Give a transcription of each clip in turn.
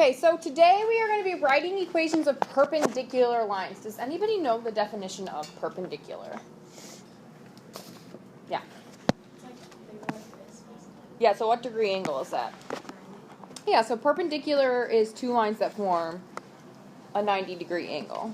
Okay, so today we are going to be writing equations of perpendicular lines. Does anybody know the definition of perpendicular? Yeah. Yeah, so what degree angle is that? Yeah, so perpendicular is two lines that form a 90-degree angle.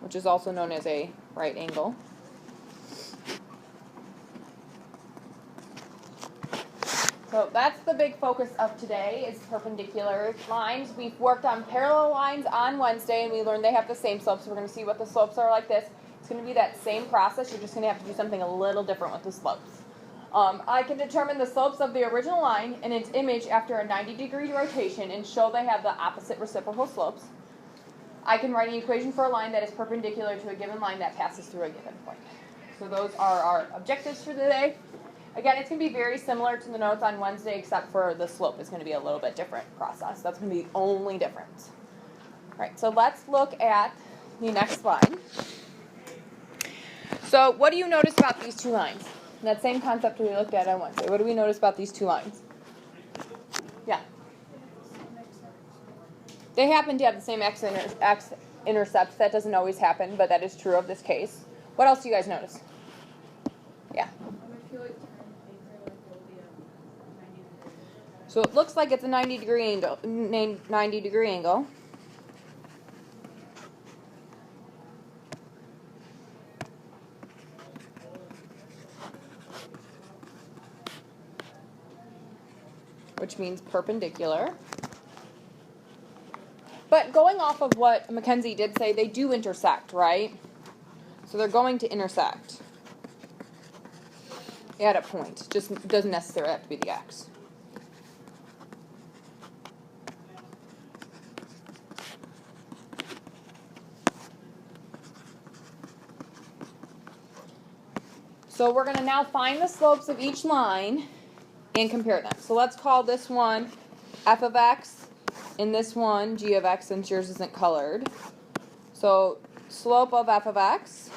Which is also known as a right angle. So that's the big focus of today is perpendicular lines. We've worked on parallel lines on Wednesday and we learned they have the same slopes. So we're going to see what the slopes are like this. It's going to be that same process. You're just going to have to do something a little different with the slopes. I can determine the slopes of the original line and its image after a 90-degree rotation and show they have the opposite reciprocal slopes. I can write an equation for a line that is perpendicular to a given line that passes through a given point. So those are our objectives for today. Again, it's going to be very similar to the notes on Wednesday, except for the slope is going to be a little bit different process. That's going to be the only difference. All right, so let's look at the next slide. So what do you notice about these two lines? That same concept we looked at on Wednesday. What do we notice about these two lines? Yeah. They happen to have the same x-intercepts. That doesn't always happen, but that is true of this case. What else do you guys notice? Yeah. So it looks like it's a 90-degree angle. 90-degree angle. Which means perpendicular. But going off of what Mackenzie did say, they do intersect, right? So they're going to intersect at a point. Just doesn't necessarily have to be the x. So we're going to now find the slopes of each line and compare them. So let's call this one f of x and this one g of x since yours isn't colored. So slope of f of x.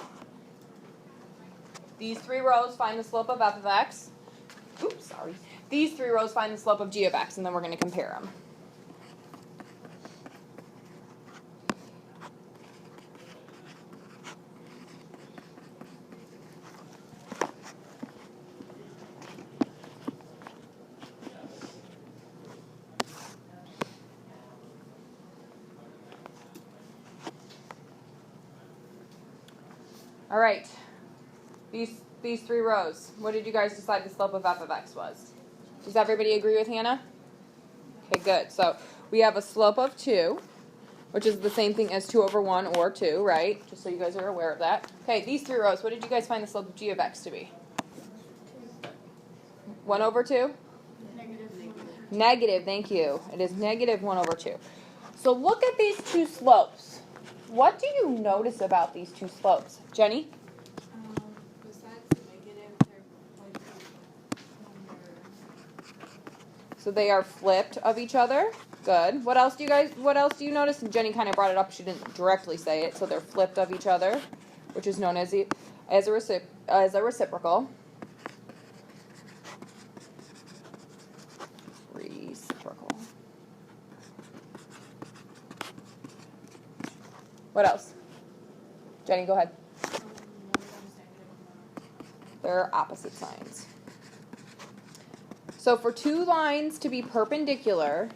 These three rows find the slope of f of x. Oops, sorry. These three rows find the slope of g of x, and then we're going to compare them. All right, these three rows, what did you guys decide the slope of f of x was? Does everybody agree with Hannah? Okay, good. So we have a slope of 2, which is the same thing as 2 over 1 or 2, right? Just so you guys are aware of that. Okay, these three rows, what did you guys find the slope of g of x to be? 1 over 2? Negative, thank you. It is negative 1 over 2. So look at these two slopes. What do you notice about these two slopes? Jenny? Besides the negative, they're like So they are flipped of each other. Good. What else do you notice? And Jenny kind of brought it up. She didn't directly say it. So they're flipped of each other, which is known as a reciprocal. Reciprocal. What else? Jenny, go ahead. They're opposite signs. So for two lines to be perpendicular,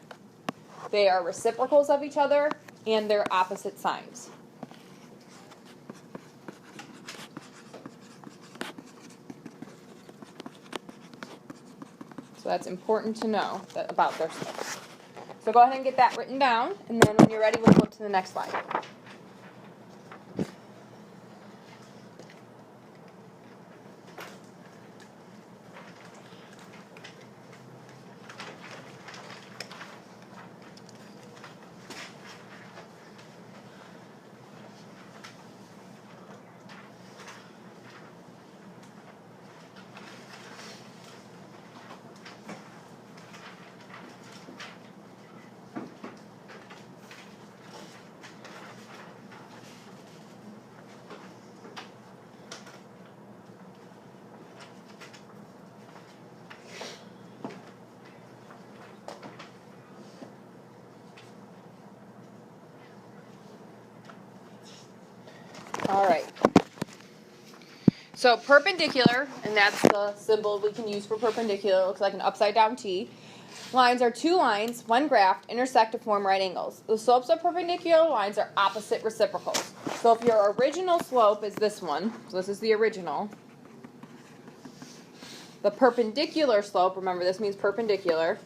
they are reciprocals of each other and they're opposite signs. So that's important to know about their slopes. So go ahead and get that written down, and then when you're ready, we'll flip to the next slide. So perpendicular, and that's the symbol we can use for perpendicular. It looks like an upside down T. Lines are two lines, one graphed, intersect to form right angles. The slopes of perpendicular lines are opposite reciprocals. So if your original slope is this one, so this is the original, the perpendicular slope, remember this means perpendicular,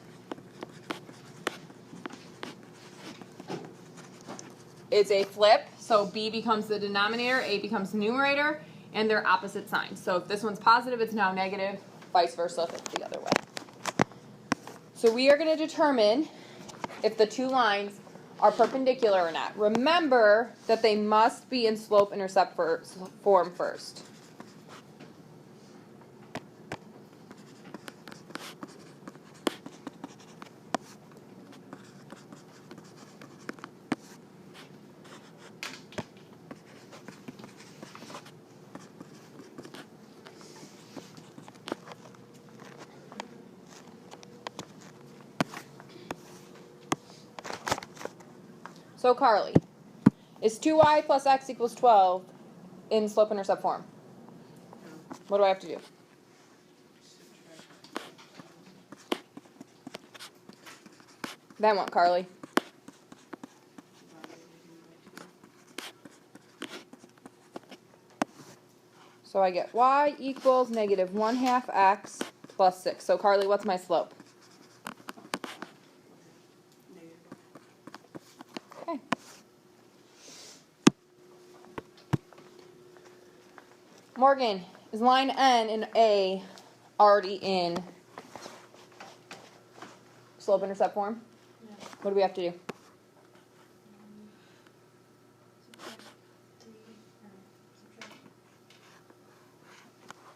is a flip. So B becomes the denominator, A becomes the numerator, and they're opposite signs. So if this one's positive, it's now negative, vice versa if it's the other way. So we are going to determine if the two lines are perpendicular or not. Remember that they must be in slope-intercept form first. So Carly, is 2y plus x equals 12 in slope-intercept form? What do I have to do? Then what, Carly? So I get y equals negative 1/2 x plus 6. So Carly, what's my slope? Okay. Morgan, is line N and A already in slope-intercept form? No. What do we have to do?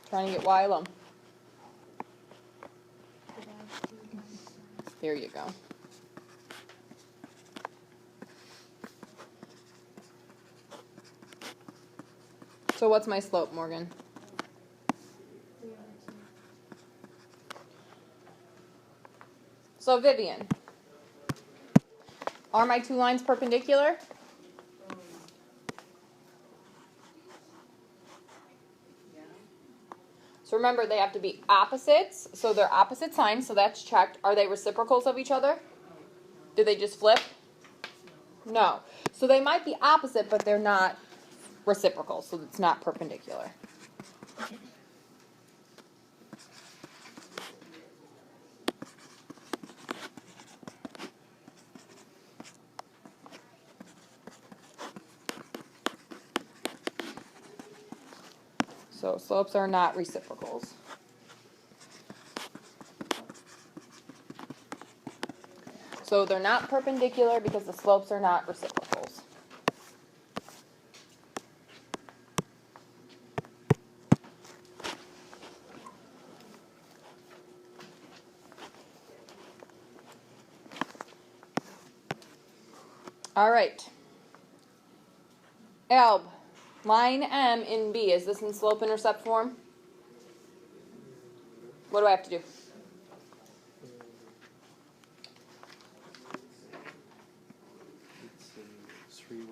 Trying to get y alone. There you go. So what's my slope, Morgan? So Vivian, are my two lines perpendicular? So remember, they have to be opposites, so they're opposite signs, so that's checked. Are they reciprocals of each other? Did they just flip? No. So they might be opposite, but they're not reciprocal, so it's not perpendicular. So slopes are not reciprocals. So they're not perpendicular because the slopes are not reciprocals. All right. Alb, line M in B, is this in slope-intercept form? What do I have to do? It's 3 right.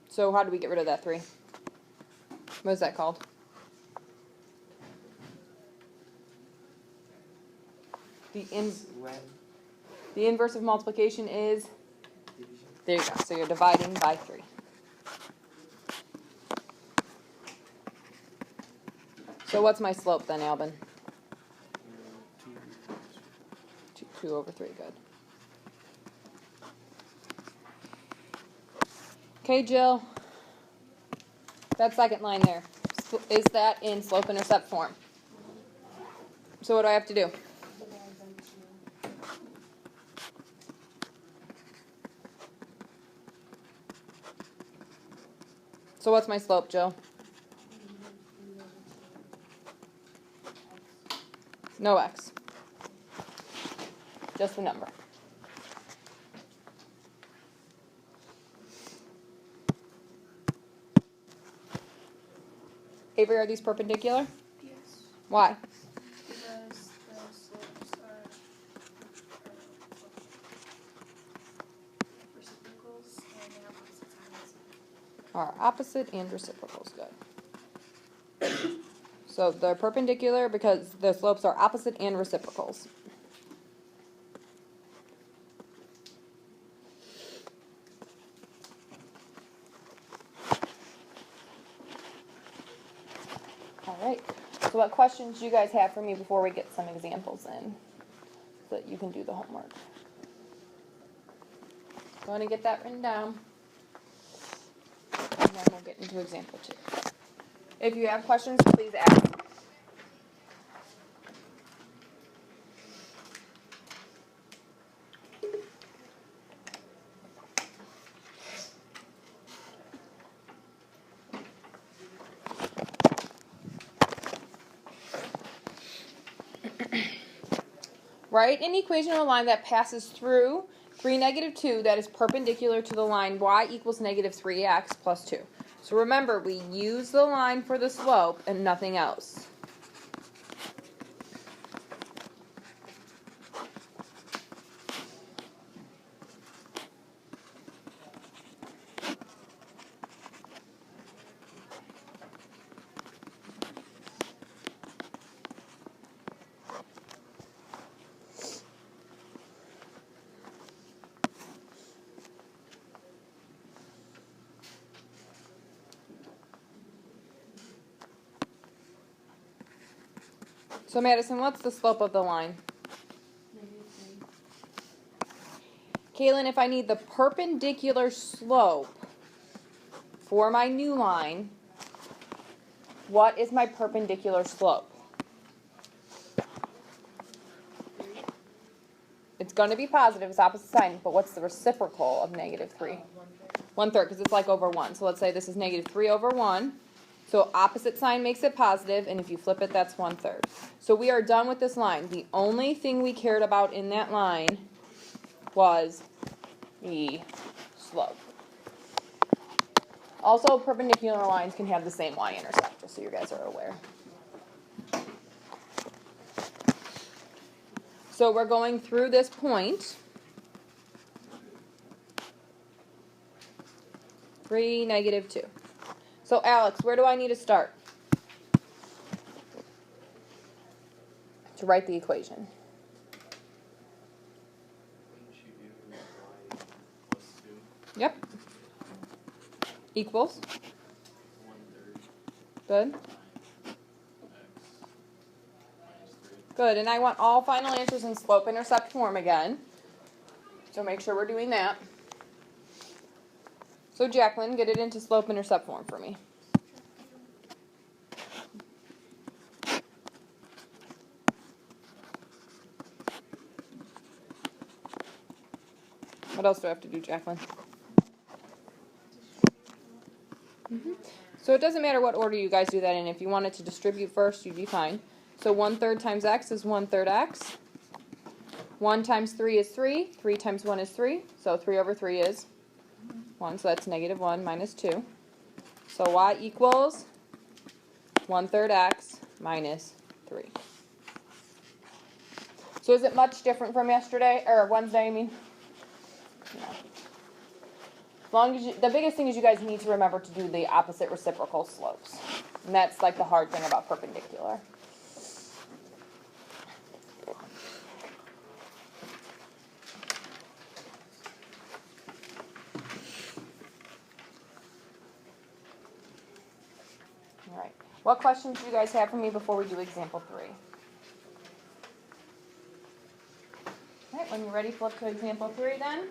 So how do we get rid of that 3? What is that called? The inverse of multiplication is? Division. There you go. So you're dividing by 3. So what's my slope then, Albin? 2 over 3, good. Okay, Jill. That second line there, is that in slope-intercept form? So what do I have to do? So what's my slope, Jill? No x. Just the number. Avery, are these perpendicular? Yes. Why? Because the slopes are reciprocals and they have opposite sides. Are opposite and reciprocals, good. So they're perpendicular because the slopes are opposite and reciprocals. All right. So what questions do you guys have for me before we get some examples in so that you can do the homework? Go ahead and get that written down. And then we'll get into example 2. If you have questions, please ask. Write an equation of a line that passes through 3, negative 2 that is perpendicular to the line y equals negative 3x plus 2. So remember, we use the line for the slope and nothing else. So Madison, what's the slope of the line? Kaylin, if I need the perpendicular slope for my new line, what is my perpendicular slope? It's going to be positive, it's opposite sign, but what's the reciprocal of negative 3? 1/3, because it's like over 1. So let's say this is negative 3 over 1. So opposite sign makes it positive, and if you flip it, that's 1/3. So we are done with this line. The only thing we cared about in that line was the slope. Also, perpendicular lines can have the same y-intercept, just so you guys are aware. So we're going through this point. 3, negative 2. So Alex, where do I need to start to write the equation? Yep. Equals? 1/3. Good. Good, and I want all final answers in slope-intercept form again. So make sure we're doing that. So Jacqueline, get it into slope-intercept form for me. What else do I have to do, Jacqueline? So it doesn't matter what order you guys do that in. If you wanted to distribute first, you'd be fine. So 1/3 times x is 1/3 x. 1 times 3 is 3. 3 times 1 is 3. So 3 over 3 is 1. So that's negative 1 minus 2. So y equals 1/3 x minus 3. So is it much different from yesterday, or Wednesday, I mean? No. As long as the biggest thing is you guys need to remember to do the opposite reciprocal slopes. And that's like the hard thing about perpendicular. All right. What questions do you guys have for me before we do example 3? All right, when you're ready, flip to example 3 then.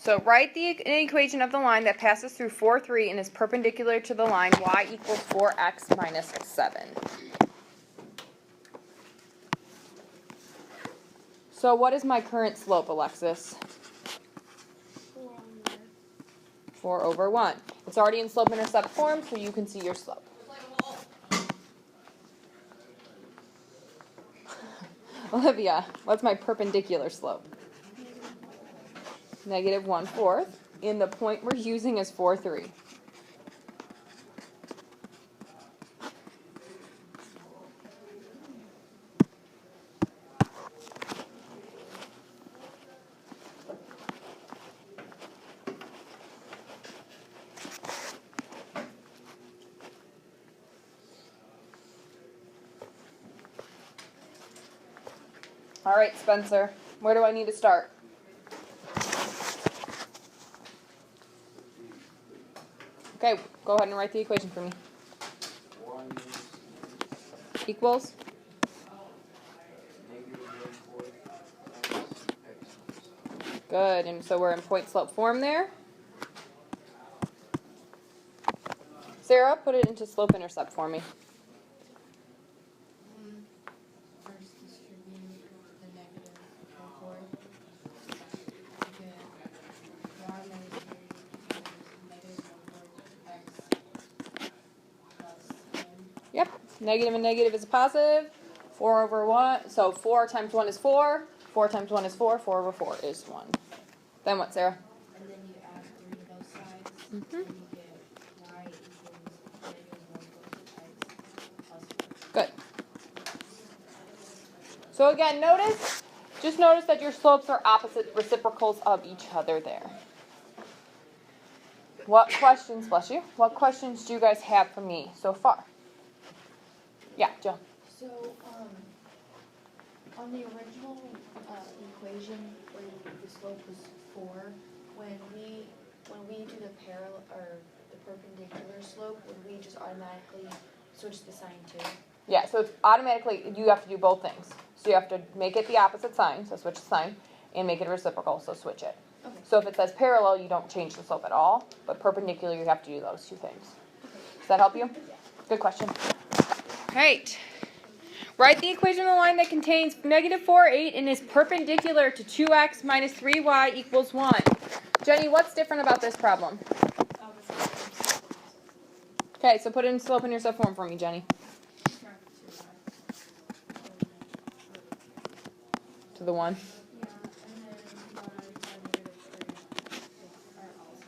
So write the equation of the line that passes through 4, 3 and is perpendicular to the line y equals 4x minus 7. So what is my current slope, Alexis? 4 over 1. It's already in slope-intercept form, so you can see your slope. Olivia, what's my perpendicular slope? Negative 1/4. And the point we're using is 4, 3. All right, Spencer, where do I need to start? Okay, go ahead and write the equation for me. Equals? Good, and so we're in point slope form there. Sarah, put it into slope intercept for me. First distribute the negative 4. You get y minus 3 equals negative 1/4 x plus n. Yep, negative and negative is a positive. 4 over 1, so 4 times 1 is 4. 4 times 1 is 4. 4 over 4 is 1. Then what, Sarah? And then you add 3 to both sides. Mm-hmm. And you get y equals negative 1/4 x plus 4. Good. So again, just notice that your slopes are opposite reciprocals of each other there. What questions, bless you, what questions do you guys have for me so far? Yeah, Jill. So, on the original equation where the slope was 4, when we do the parallel or the perpendicular slope, would we just automatically switch the sign too? Yeah, so it's automatically, you have to do both things. So you have to make it the opposite sign, so switch the sign, and make it a reciprocal, so switch it. Okay. So if it says parallel, you don't change the slope at all, but perpendicular, you have to do those two things. Does that help you? Good question. Right. Write the equation of a line that contains negative 4, 8, and is perpendicular to 2x minus 3y equals 1. Jenny, what's different about this problem? Okay, so put in slope intercept form for me, Jenny. To the 1. Yeah, and then negative 3 are also.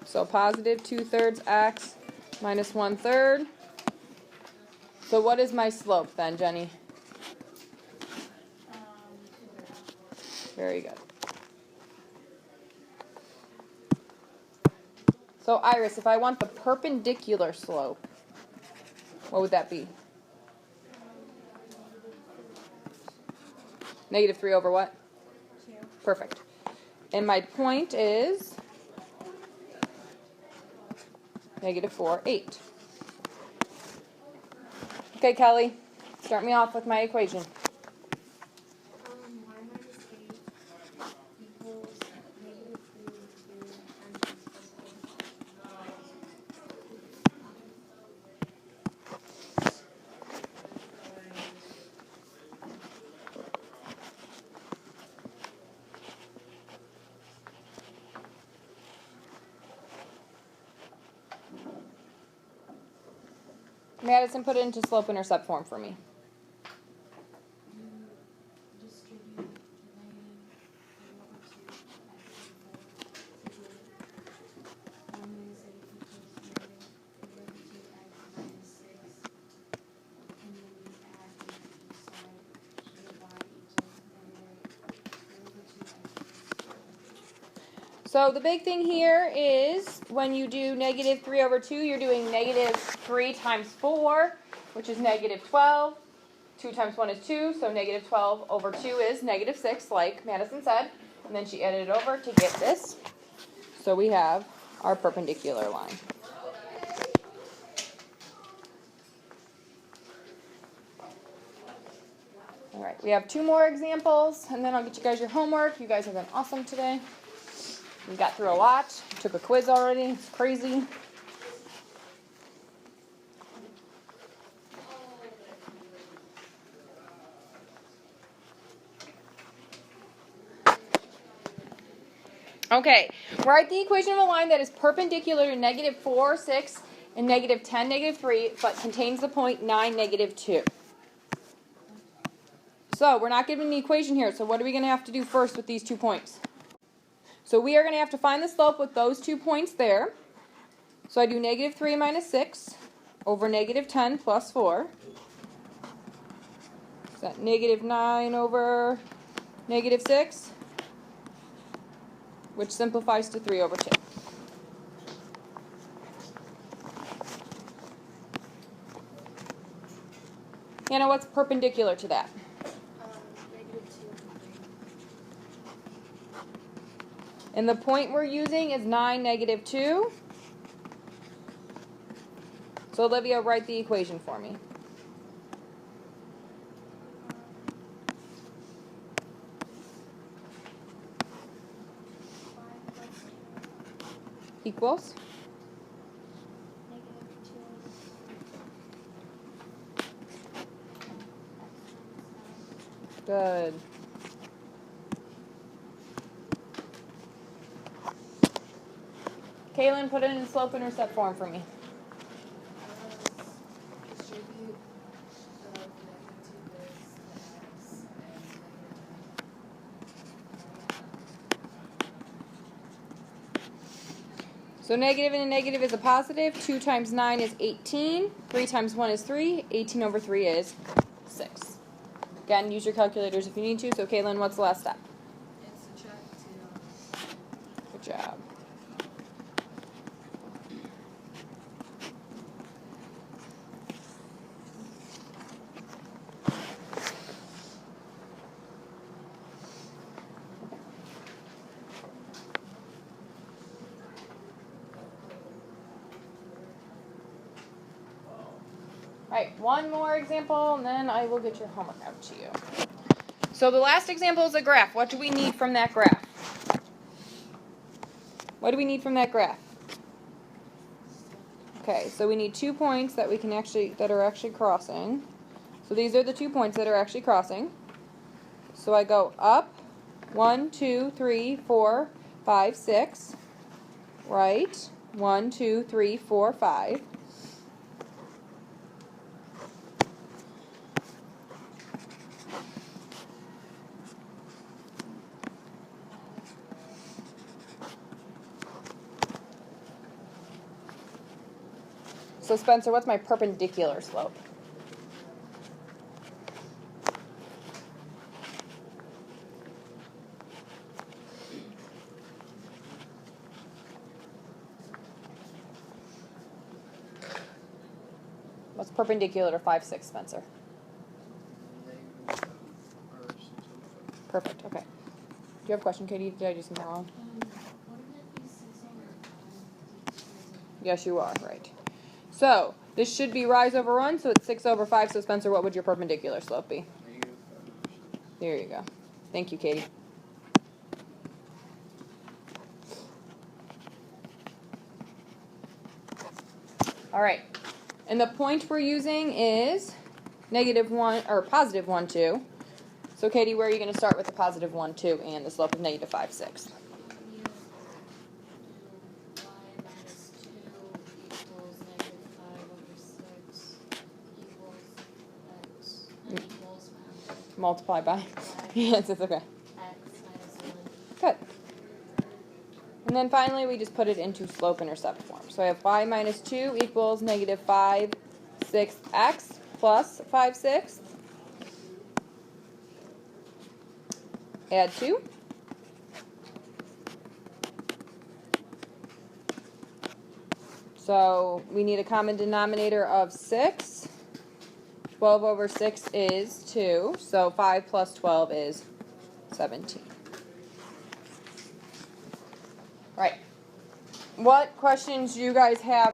So positive 2/3 x minus 1/3. So what is my slope then, Jenny? 2/3. Very good. So Iris, if I want the perpendicular slope, what would that be? Negative 3 over what? 2. Perfect. And my point is negative 4, 8. Okay, Kelly, start me off with my equation. Y minus 8 equals negative 3 over 2 times x plus 8. Madison, put it into slope intercept form for me. Distribute negative 3 over 2 x equals 1 minus 8 equals negative 3 over 2 x minus 6. And then you add the each side to the y equals negative 3 over 2 x. So the big thing here is when you do negative 3 over 2, you're doing negative 3 times 4, which is negative 12. 2 times 1 is 2, so negative 12 over 2 is negative 6, like Madison said. And then she added it over to get this. So we have our perpendicular line. All right, we have 2 more examples, and then I'll get you guys your homework. You guys have been awesome today. We got through a lot. Took a quiz already. It's crazy. Okay, write the equation of a line that is perpendicular to negative 4, 6, and negative 10, negative 3, but contains the point 9, negative 2. So we're not given the equation here, so what are we going to have to do first with these 2 points? So we are going to have to find the slope with those 2 points there. So I do negative 3 minus 6 over negative 10 plus 4. Is that negative 9 over negative 6? Which simplifies to 3 over 2. Hannah, what's perpendicular to that? -2 and 3. And the point we're using is 9, -2. So Olivia, write the equation for me. Equals? Good. Kaylin, put it in slope-intercept form for me. Distribute the magnitude is x and So negative and a negative is a positive. 2 times 9 is 18. 3 times 1 is 3. 18 over 3 is 6. Again, use your calculators if you need to. So Kaylin, what's the last step? and subtract 2. Good job. Alright, one more example, and then I will get your homework out to you. So the last example is a graph. What do we need from that graph? What do we need from that graph? Okay, so we need 2 points that are actually crossing. So these are the 2 points that are actually crossing. So I go up 1, 2, 3, 4, 5, 6. Right? 1, 2, 3, 4, 5. So Spencer, what's my perpendicular slope? What's perpendicular to 5, 6, Spencer? Perfect, okay. Do you have a question, Katie? Did I do something wrong? Wouldn't it be 6 over 5? Yes, you are, right. So, this should be rise over run, so it's 6 over 5. So, Spencer, what would your perpendicular slope be? There you go. Thank you, Katie. All right. And the point we're using is -1 or +1, 2. So, Katie, where are you going to start with the +1, 2 and the slope of -5, 6? Multiply by. Yes, it's okay. Good. And then finally, we just put it into slope-intercept form. So I have y minus 2 equals -5 6x plus 5 6. Add 2. So we need a common denominator of 6. 12 over 6 is 2. So 5 plus 12 is 17. Right. What questions do you guys have?